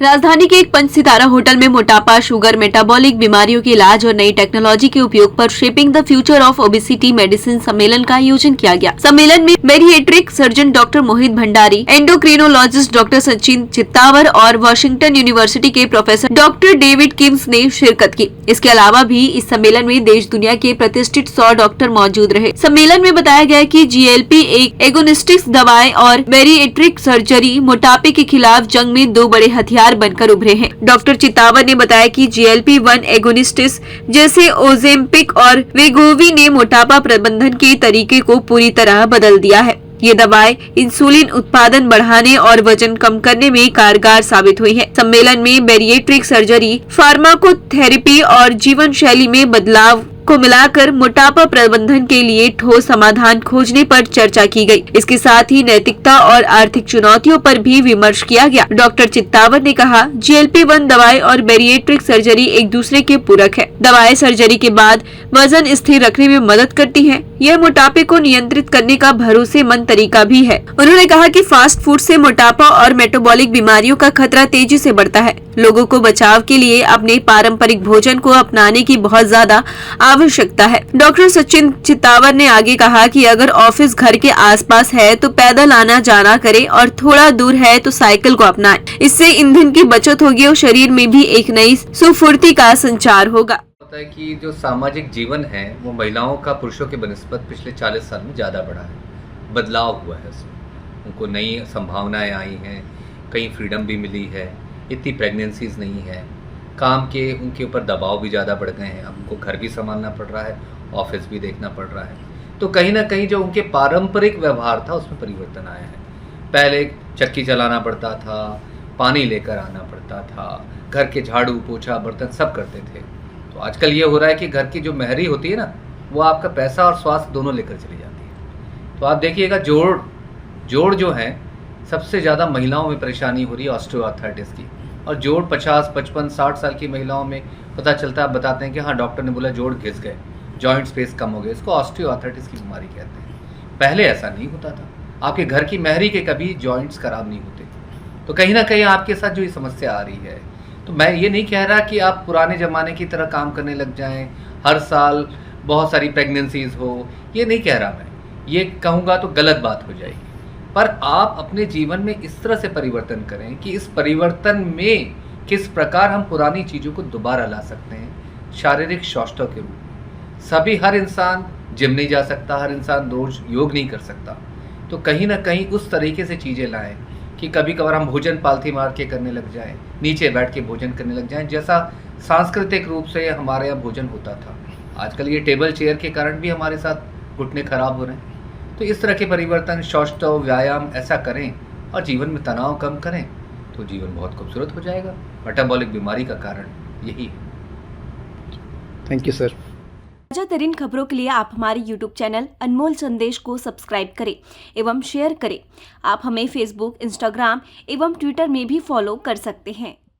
राजधानी के एक 5 सितारा होटल में मोटापा, शुगर, मेटाबॉलिक बीमारियों के इलाज और नई टेक्नोलॉजी के उपयोग पर shaping the future of obesity medicine सम्मेलन का आयोजन किया गया। सम्मेलन में बेरिएट्रिक सर्जन डॉक्टर मोहित भंडारी, एंडोक्रिनोलॉजिस्ट डॉक्टर सचिन चित्तावर और वॉशिंगटन यूनिवर्सिटी के प्रोफेसर डॉक्टर डेविड किम्स ने शिरकत की। इसके अलावा भी इस सम्मेलन में देश दुनिया के प्रतिष्ठित 100 डॉक्टर मौजूद रहे। सम्मेलन में बताया गया कि GLP एगोनिस्टिक्स दवाएं और बेरिएट्रिक सर्जरी मोटापे के खिलाफ जंग में 2 बड़े हथियार बनकर उभरे हैं। डॉक्टर चित्तावर ने बताया कि GLP-1 एगोनिस्टिस जैसे ओजेम्पिक और वेगोवी ने मोटापा प्रबंधन के तरीके को पूरी तरह बदल दिया है। ये दवाएं इंसुलिन उत्पादन बढ़ाने और वजन कम करने में कारगर साबित हुई है। सम्मेलन में बेरिएट्रिक सर्जरी, फार्माकोथेरेपी और जीवन शैली में बदलाव को मिलाकर मोटापा प्रबंधन के लिए ठोस समाधान खोजने पर चर्चा की गई। इसके साथ ही नैतिकता और आर्थिक चुनौतियों पर भी विमर्श किया गया। डॉक्टर चित्तावर ने कहा, GLP-1 दवाएं और बेरिएट्रिक सर्जरी एक दूसरे के पूरक है। दवाएं सर्जरी के बाद वजन स्थिर रखने में मदद करती हैं। यह मोटापे को नियंत्रित करने का भरोसेमंद तरीका भी है। उन्होंने कहा कि फास्ट फूड से मोटापा और मेटाबॉलिक बीमारियों का खतरा तेजी से बढ़ता है। लोगों को बचाव के लिए अपने पारंपरिक भोजन को अपनाने की बहुत ज्यादा आवश्यकता है। डॉक्टर सचिन चित्तावर ने आगे कहा कि अगर ऑफिस घर के आसपास है तो पैदल आना जाना करें और थोड़ा दूर है तो साइकिल को अपनाएं। इससे ईंधन की बचत होगी और शरीर में भी एक नई सुफुर्ती का संचार होगा। होता है कि जो सामाजिक जीवन है वो महिलाओं का पुरुषों के बनिस्बत पिछले 40 साल में ज़्यादा बढ़ा है, बदलाव हुआ है उसमें। उनको नई संभावनाएं आई हैं, कई फ्रीडम भी मिली है, इतनी प्रेगनेंसीज नहीं है, काम के उनके ऊपर दबाव भी ज़्यादा बढ़ गए हैं। अब उनको घर भी संभालना पड़ रहा है, ऑफिस भी देखना पड़ रहा है। तो कहीं ना कहीं जो उनके पारंपरिक व्यवहार था उसमें परिवर्तन आया है। पहले चक्की चलाना पड़ता था, पानी लेकर आना पड़ता था, घर के झाड़ू पोछा बर्तन सब करते थे। तो आजकल ये हो रहा है कि घर की जो महरी होती है ना, वो आपका पैसा और स्वास्थ्य दोनों लेकर चली जाती है। तो आप देखिएगा जोड़ जो है सबसे ज़्यादा महिलाओं में परेशानी हो रही है ऑस्टियोआर्थराइटिस की। और जोड़ 50, 55, 60 साल की महिलाओं में पता चलता है, बताते हैं कि हाँ डॉक्टर ने बोला जोड़ घिस गए, जॉइंट स्पेस कम हो गए। इसको ऑस्टियोआर्थराइटिस की बीमारी कहते हैं। पहले ऐसा नहीं होता था, आपके घर की महरी के कभी जॉइंट्स खराब नहीं होते। तो कहीं ना कहीं आपके साथ जो ये समस्या आ रही है, तो मैं ये नहीं कह रहा कि आप पुराने ज़माने की तरह काम करने लग जाएं, हर साल बहुत सारी प्रेगनेंसीज हो, ये नहीं कह रहा मैं। ये कहूँगा तो गलत बात हो जाएगी। पर आप अपने जीवन में इस तरह से परिवर्तन करें कि इस परिवर्तन में किस प्रकार हम पुरानी चीज़ों को दोबारा ला सकते हैं शारीरिक सौष्ठव के रूप में। हर इंसान जिम नहीं जा सकता, हर इंसान रोज योग नहीं कर सकता। तो कहीं ना कहीं उस तरीके से चीज़ें लाएं कि कभी कभार हम भोजन पालथी मार के करने लग जाएं, नीचे बैठ के भोजन करने लग जाएं, जैसा सांस्कृतिक रूप से हमारे यहाँ भोजन होता था। आजकल ये टेबल चेयर के कारण भी हमारे साथ घुटने खराब हो रहे हैं। तो इस तरह के परिवर्तन, सौष्ठव, व्यायाम ऐसा करें और जीवन में तनाव कम करें तो जीवन बहुत खूबसूरत हो जाएगा। मेटाबॉलिक बीमारी का कारण यही है। Thank you sir. ताजा तरीन खबरों के लिए आप हमारे YouTube चैनल अनमोल संदेश को सब्सक्राइब करें एवं शेयर करें। आप हमें Facebook, Instagram एवं Twitter में भी फॉलो कर सकते हैं।